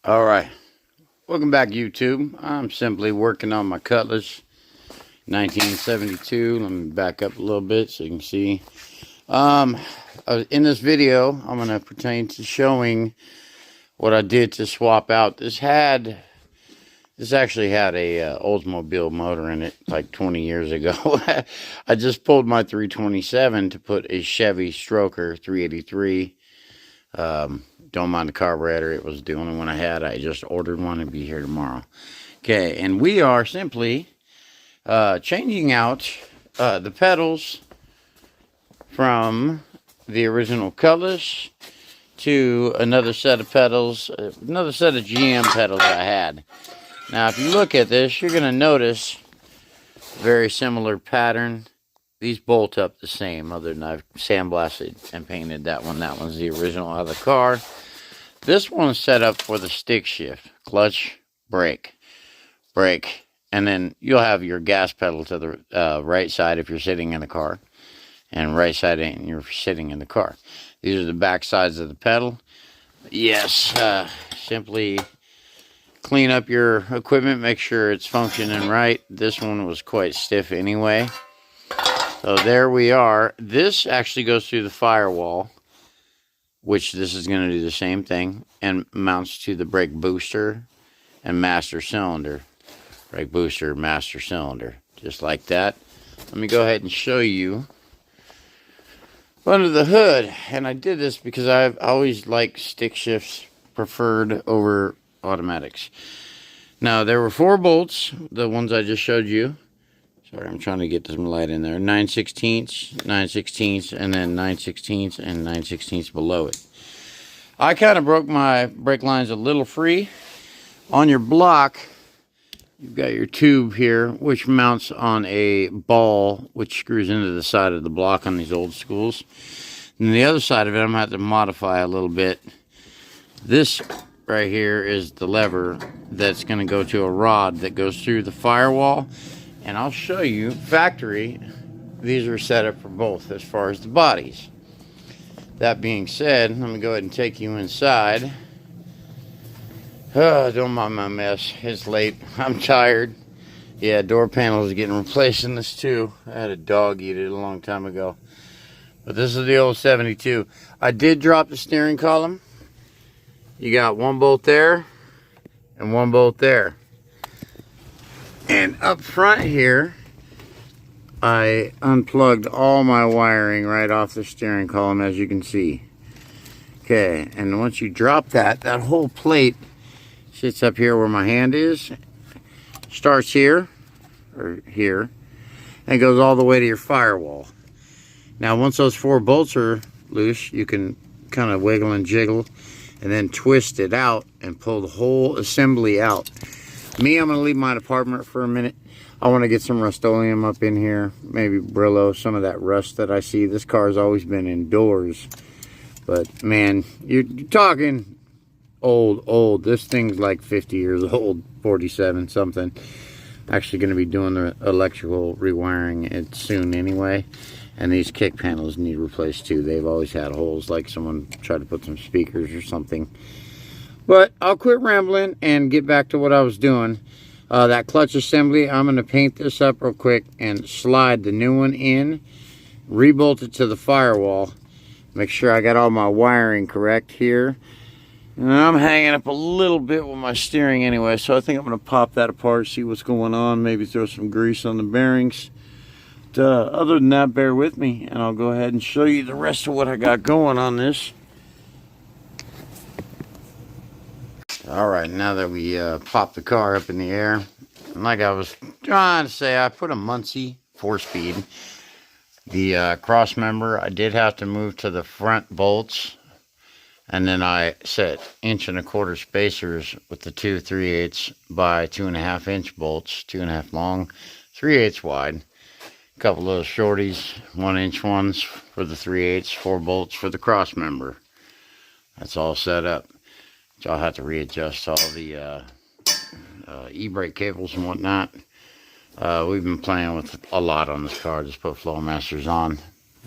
All right, welcome back, YouTube. I'm simply working on my Cutlass 1972. Let me back up a little bit so you can see. In this video, I'm going to pertain to showing what I did to swap out. This actually had a Oldsmobile motor in it like 20 years ago. I just pulled my 327 to put a Chevy Stroker 383. Don't mind the carburetor. It was the only one I had. I just ordered one and be here tomorrow. Okay, and we are simply changing out the pedals from the original Cutlass to another set of pedals, another set of GM pedals I had. Now, if you look at this, you're going to notice a very similar pattern. These bolt up the same, other than I've sandblasted and painted that one. That one's the original out of the car. This one's set up for the stick shift. Clutch, brake, and then you'll have your gas pedal to the right side if you're sitting in the car, and right side if you're sitting in the car. These are the back sides of the pedal. Yes, simply clean up your equipment, make sure it's functioning right. This one was quite stiff anyway. So there we are. This actually goes through the firewall, which this is going to do the same thing, and mounts to the brake booster and master cylinder. Brake booster, master cylinder, just like that. Let me go ahead and show you under the hood. And I did this because I've always liked stick shifts preferred over automatics. Now, there were 4 bolts, the ones I just showed you. Sorry, I'm trying to get some light in there. 9/16, 9/16, and then 9/16 and 9/16 below it. I kind of broke my brake lines a little free. On your block, you've got your tube here, which mounts on a ball, which screws into the side of the block on these old schools. And the other side of it, I'm going to have to modify a little bit. This right here is the lever that's going to go to a rod that goes through the firewall. And I'll show you, factory, these are set up for both as far as the bodies. That being said, let me go ahead and take you inside. Oh, don't mind my mess. It's late. I'm tired. Yeah, door panels are getting replaced in this too. I had a dog eat it a long time ago. But this is the old 72. I did drop the steering column. You got 1 bolt there and 1 bolt there. And up front here, I unplugged all my wiring right off the steering column, as you can see. Okay, and once you drop that whole plate sits up here where my hand is. Starts here, or here, and goes all the way to your firewall. Now, once those 4 bolts are loose, you can kind of wiggle and jiggle, and then twist it out and pull the whole assembly out. Me, I'm going to leave my apartment for a minute. I want to get some Rust-Oleum up in here. Maybe Brillo, some of that rust that I see. This car's always been indoors. But, man, you're talking old. This thing's like 50 years old, 47 something. Actually going to be doing the electrical rewiring it soon anyway. And these kick panels need replaced too. They've always had holes, like someone tried to put some speakers or something. But I'll quit rambling and get back to what I was doing. That clutch assembly, I'm going to paint this up real quick and slide the new one in, rebolt it to the firewall. Make sure I got all my wiring correct here. And I'm hanging up a little bit with my steering anyway, so I think I'm going to pop that apart, see what's going on, maybe throw some grease on the bearings. But, other than that, bear with me, and I'll go ahead and show you the rest of what I got going on this. Alright, now that we popped the car up in the air, and like I was trying to say, I put a Muncie 4-speed. The cross member, I did have to move to the front bolts, and then I set 1¼ inch spacers with the 2 3/8 by 2.5 inch bolts, 2.5 long, 3/8 wide. A couple of shorties, 1 inch ones for the 3/8, 4 bolts for the cross member. That's all set up. So I'll have to readjust all the e-brake cables and whatnot. We've been playing with a lot on this car. Just put Flowmasters on,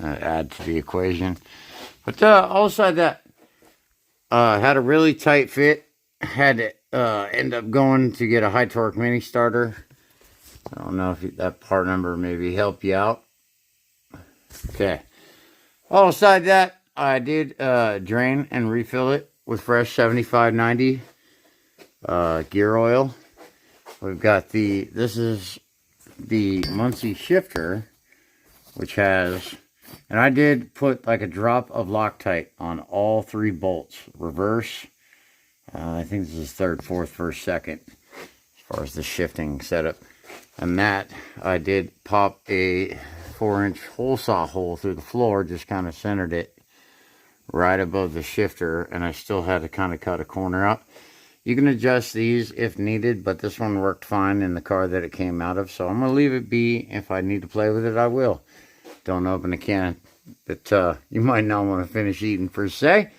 add to the equation. But all aside that, had a really tight fit had to end up going to get a high torque mini starter. I don't know if that part number maybe help you out. Okay. All aside that, I did drain and refill it with fresh 7590 gear oil. We've got this is the Muncie shifter, which has, and I did put like a drop of Loctite on all 3 bolts, reverse, I think this is third, fourth, first, second, as far as the shifting setup. And that, I did pop a 4-inch hole saw hole through the floor, just kind of centered it right above the shifter, and I still had to kind of cut a corner out. You can adjust these if needed, but this one worked fine in the car that it came out of, so I'm going to leave it be. If I need to play with it, I will. Don't open a can that you might not want to finish eating per se.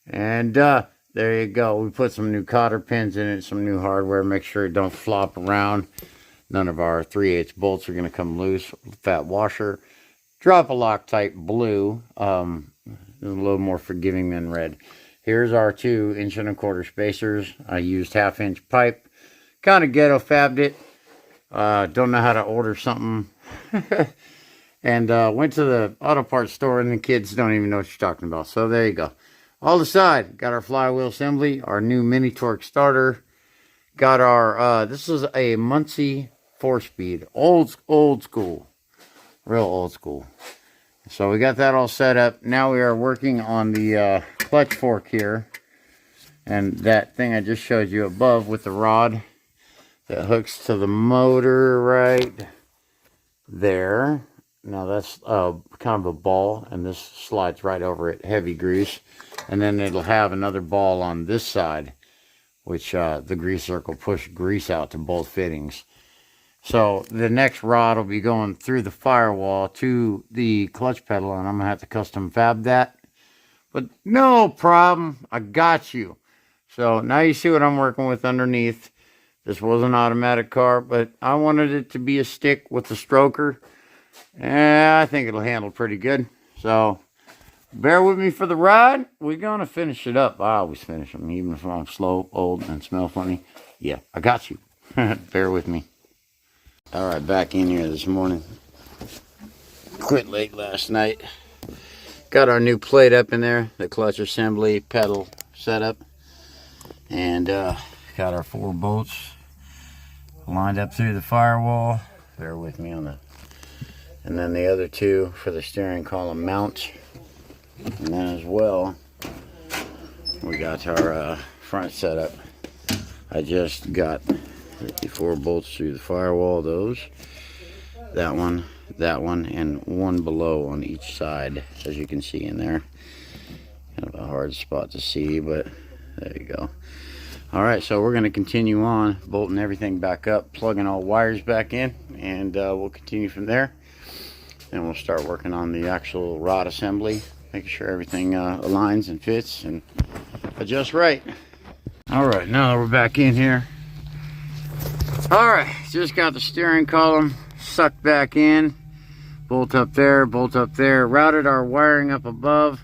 And there you go. We put some new cotter pins in it, some new hardware. Make sure it don't flop around. None of our 3/8 bolts are going to come loose. Fat washer. Drop a Loctite blue. A little more forgiving than red. Here's our 2 1.25-inch spacers. I used 1/2-inch pipe. Kind of ghetto fabbed it. Don't know how to order something. And went to the auto parts store, and the kids don't even know what you're talking about. So there you go. All aside, got our flywheel assembly, our new mini torque starter. Got our, this is a Muncie 4-speed. Old school. Real old school. So we got that all set up. Now we are working on the clutch fork here. And that thing I just showed you above with the rod that hooks to the motor right there. Now that's kind of a ball, and this slides right over it, heavy grease. And then it'll have another ball on this side, which the grease circle push grease out to both fittings. So the next rod will be going through the firewall to the clutch pedal, and I'm going to have to custom fab that. But no problem, I got you. So now you see what I'm working with underneath. This was an automatic car, but I wanted it to be a stick with a stroker. And I think it'll handle pretty good. So bear with me for the ride. We're going to finish it up. I always finish them, even if I'm slow, old, and smell funny. Yeah, I got you. Bear with me. All right, back in here this morning. Quit late last night. Got our new plate up in there, the clutch assembly pedal setup. And got our 4 bolts lined up through the firewall. Bear with me on the... And then the other 2 for the steering column mounts. And then as well, we got our front setup. I just got 54 bolts through the firewall, those. That one, and 1 below on each side, as you can see in there. Kind of a hard spot to see, but there you go. Alright, so we're going to continue on, bolting everything back up, plugging all wires back in, and we'll continue from there. And we'll start working on the actual rod assembly, making sure everything aligns and fits and adjusts right. Alright, now that we're back in here. Alright, just got the steering column sucked back in. Bolt up there, bolt up there. Routed our wiring up above.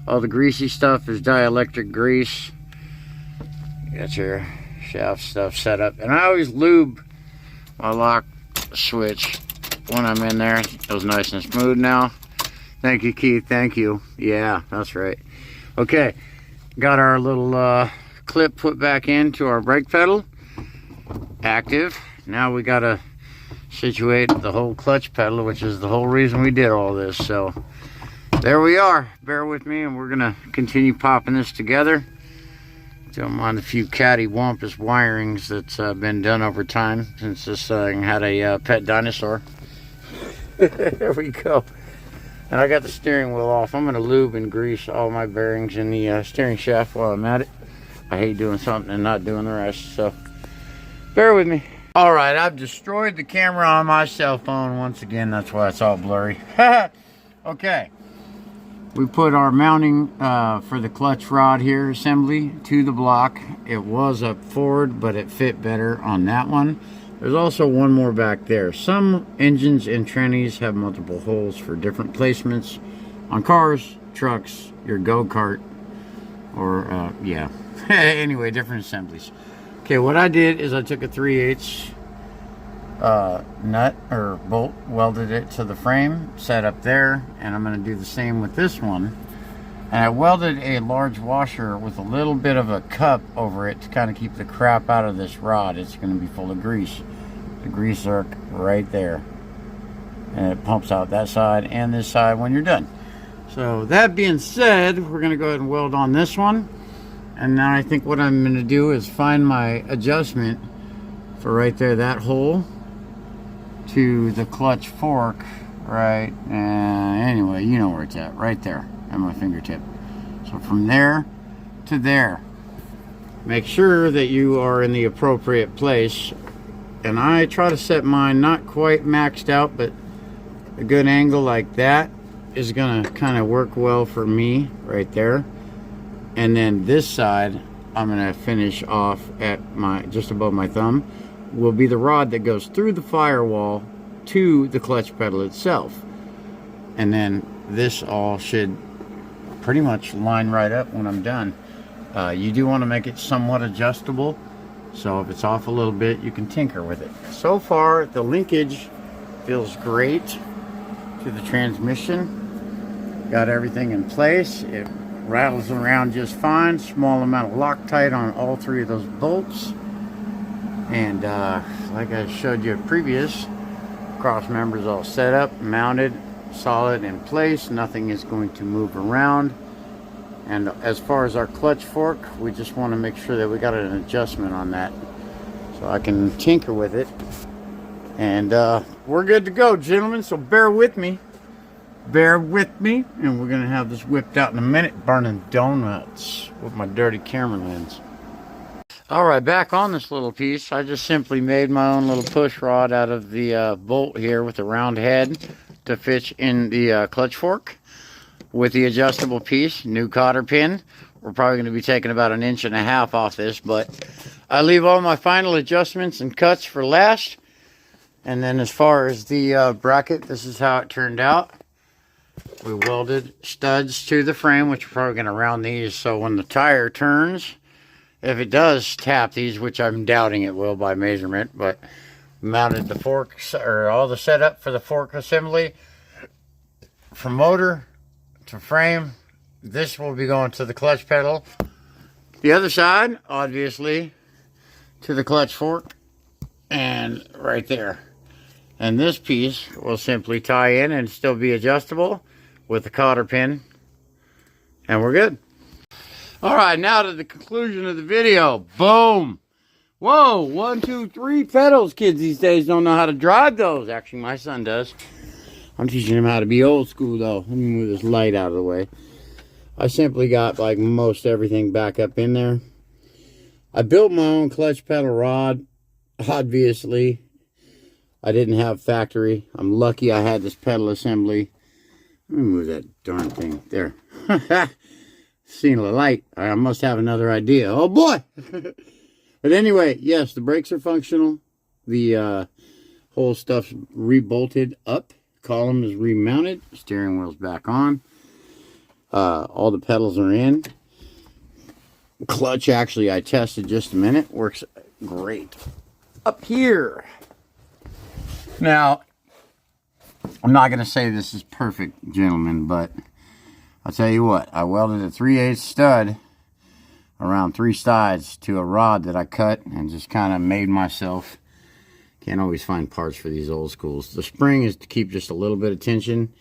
All the greasy stuff is dielectric grease. You got your shaft stuff set up. And I always lube my lock switch when I'm in there. It feels nice and smooth now. Thank you, Keith. Thank you. Yeah, that's right. Okay, got our little clip put back into our brake pedal. Active. Now we gotta situate the whole clutch pedal, which is the whole reason we did all this. So there we are. Bear with me, and we're gonna continue popping this together. Don't mind a few cattywampus wirings that's been done over time since this thing had a pet dinosaur. There we go. And I got the steering wheel off. I'm gonna lube and grease all my bearings in the steering shaft while I'm at it. I hate doing something and not doing the rest, so bear with me. All right, I've destroyed the camera on my cell phone once again. That's why it's all blurry. Okay, we put our mounting for the clutch rod here assembly to the block. It was up forward, but it fit better on that one. There's also one more back there. Some engines and trannies have multiple holes for different placements on cars, trucks, your go-kart, or yeah. Anyway, different assemblies. Okay, what I did is I took a 3/8 nut or bolt, welded it to the frame, set up there, and I'm going to do the same with this one. And I welded a large washer with a little bit of a cup over it to kind of keep the crap out of this rod. It's going to be full of grease. The grease zerk right there. And it pumps out that side and this side when you're done. So that being said, we're going to go ahead and weld on this one. And now I think what I'm going to do is find my adjustment for right there, that hole, to the clutch fork, right? Anyway, you know where it's at, right there at my fingertip. So from there to there, make sure that you are in the appropriate place. And I try to set mine not quite maxed out, but a good angle like that is gonna kind of work well for me right there. And then this side I'm gonna finish off at my just above my thumb will be the rod that goes through the firewall to the clutch pedal itself. And then this all should pretty much line right up when I'm done. You do want to make it somewhat adjustable, so if it's off a little bit you can tinker with it. So far the linkage feels great to the transmission. Got everything in place. It rattles around just fine. Small amount of Loctite on all three of those bolts. And like I showed you previous, cross members all set up, mounted, solid in place. Nothing is going to move around. And as far as our clutch fork, we just want to make sure that we got an adjustment on that so I can tinker with it. And we're good to go, gentlemen, so bear with me. Bear with me, and we're going to have this whipped out in a minute, burning donuts with my dirty camera lens. Alright, back on this little piece, I just simply made my own little push rod out of the bolt here with the round head to fit in the clutch fork with the adjustable piece, new cotter pin. We're probably going to be taking about 1.5 inches off this, but I leave all my final adjustments and cuts for last. And then as far as the bracket, this is how it turned out. We welded studs to the frame, which we're probably going to round these so when the tire turns, if it does tap these, which I'm doubting it will by measurement, but mounted the forks, or all the setup for the fork assembly from motor to frame. This will be going to the clutch pedal. The other side, obviously, to the clutch fork, and right there. And this piece will simply tie in and still be adjustable with the cotter pin, and we're good. All right, now to the conclusion of the video. Boom. Whoa, 1, 2, 3 pedals. Kids these days don't know how to drive those. Actually, my son does. I'm teaching him how to be old school, though. Let me move this light out of the way. I simply got, like, most everything back up in there. I built my own clutch pedal rod. Obviously, I didn't have factory. I'm lucky I had this pedal assembly. Let me move that darn thing. There. Seen the light. I must have another idea. Oh, boy! But anyway, yes, the brakes are functional. The whole stuff's rebolted up. Column is remounted. Steering wheel's back on. All the pedals are in. Clutch, actually, I tested just a minute. Works great. Up here. Now, I'm not going to say this is perfect, gentlemen, but I'll tell you what. I welded a 3/8 stud around 3 sides to a rod that I cut and just kind of made myself. Can't always find parts for these old schools. The spring is to keep just a little bit of tension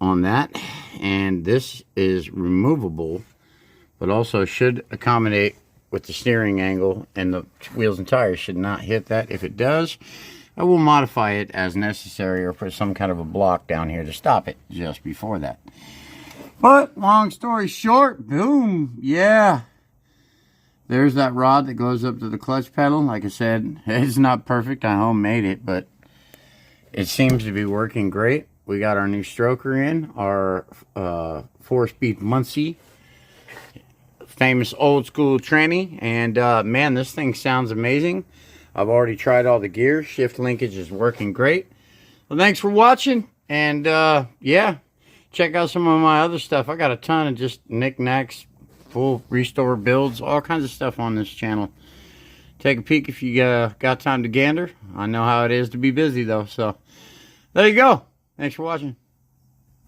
on that, and this is removable, but also should accommodate with the steering angle, and the wheels and tires should not hit that. If it does, I will modify it as necessary or put some kind of a block down here to stop it just before that. But long story short, boom, yeah. There's that rod that goes up to the clutch pedal. Like I said, it's not perfect. I homemade it, but it seems to be working great. We got our new stroker in, our 4-speed Muncie, famous old school tranny, and man, this thing sounds amazing. I've already tried all the gears. Shift linkage is working great. Well, thanks for watching, and yeah, check out some of my other stuff. I got a ton of just knickknacks, full restore builds, all kinds of stuff on this channel. Take a peek if you got time to gander. I know how it is to be busy though, so there you go. Thanks for watching.